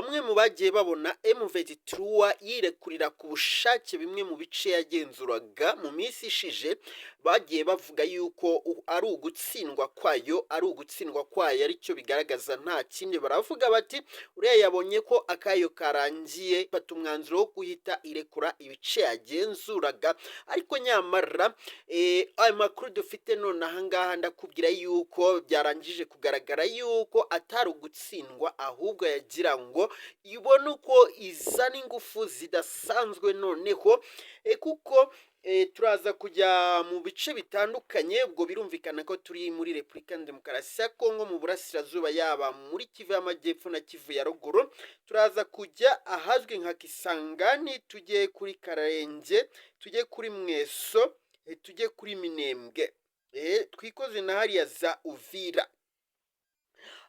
bamwe mu bagiye babona M23 yirekurira ku bushake bimwe mu bice yagenzuraga mu minsi ishije bagiye bavuga yuko ari ugutsindwa kwayo aricyo bigaragaza nta kindi. Baravuga bati uriya yabonye ko akayo karangiye fata umwanzuro wo guhita irekura ibice yagenzuraga, ariko nyamara ayo makuru dufite none ahangaha ndakubwira yuko byarangije kugaragara yuko atari ugutsindwa, ahubwo yagira ngo ibone uko izana ingufu zidasanzwe noneho kuko turaza kujya mu bice bitandukanye. Ubwo birumvikana ko turi muri Repubulika Demokarasi ya Kongo mu burasirazuba, yaba muri Kivu y'Amajyepfo na Kivu ya Ruguru. Turaza kujya ahazwi nka Kisangani, tujye kuri Karenge, tujye kuri Mweso, tujye kuri Minembwe, twikoze na hariya za Uvira.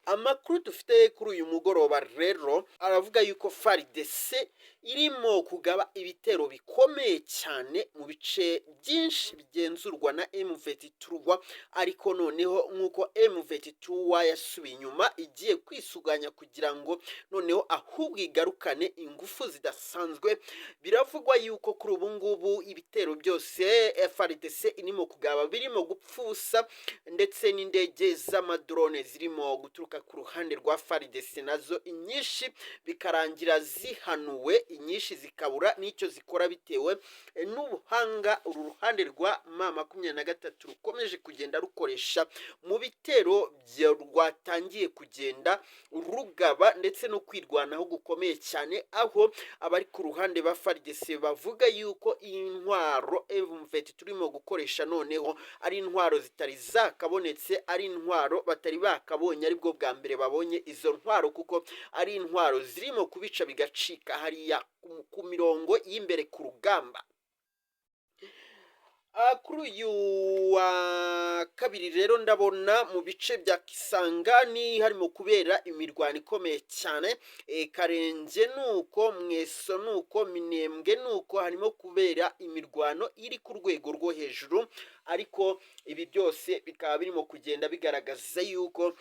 Amakuru dufite kuri uyu mugoroba rero aravuga yuko FARDC irimo kugaba ibitero bikomeye cyane mu bice byinshi bigenzurwa na M23, ariko noneho nk'uko M23 yasubiye inyuma igiye kwisuganya kugira ngo noneho ahubwo igarukane ingufu zidasanzwe. Biravugwa yuko kuri ubu ngubu ibitero byose FARDC irimo kugaba birimo gupfusa, ndetse n'indege z'amadrone zirimo guturuka ku ruhande rwa FARDC nazo inyinshi bikarangira zihanuwe, inyinshi zikabura n'icyo zikora bitewe n'ubuhanga uru ruhande rwa M23 rukomeje kugenda rukoresha mu bitero rwatangiye kugenda rugaba ndetse no kwirwanaho gukomeye cyane, aho abari ku ruhande ba FARDC bavuga yuko intwaro M23 turimo gukoresha noneho ari intwaro zitari zakabonetse, ari intwaro batari bakabonye aribwo bwa mbere babonye izo ntwaro, kuko ari intwaro zirimo kubica bigacika hariya ku mirongo y'imbere ku rugamba. Kuri uyu wa kabiri rero ndabona mu bice bya Kisangani harimo kubera imirwano ikomeye cyane, Karenge nuko, Mweso nuko, Minembwe nuko, harimo kubera imirwano iri ku rwego rwo hejuru, ariko ibi byose bikaba birimo kugenda bigaragaza yuko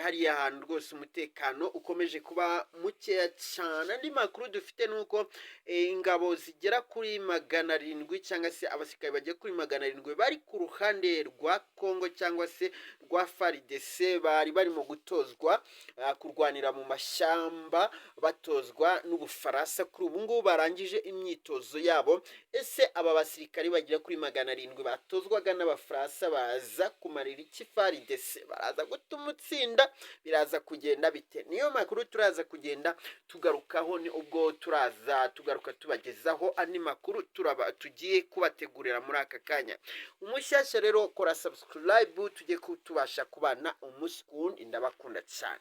hariya hantu rwose umutekano ukomeje kuba mukeya cyane. Andi makuru dufite nuko ingabo zigera kuri 700 cyangwa se abasirikare bajya kuri 700 bari ku ruhande rwa Kongo cyangwa se rwa FARDC bari barimo gutozwa kurwanira mu mashyamba, batozwa n'Ubufaransa. Kuri ubu ngubu barangije imyitozo yabo. Ese aba basirikare bagira kuri 700 batozwaga n'Abafaransa baza kumarira iki FARDC? Baraza gutuma utsinda? Biraza kugenda bite? Niyo makuru turaza kugenda tugarukaho, ni ubwo turaza tugaruka tubagezaho andi makuru tugiye kubategurira muri aka kanya. Umushyashya rero kora subscribe tujye kutubasha kubana umunsi kundi. Ndabakunda cyane.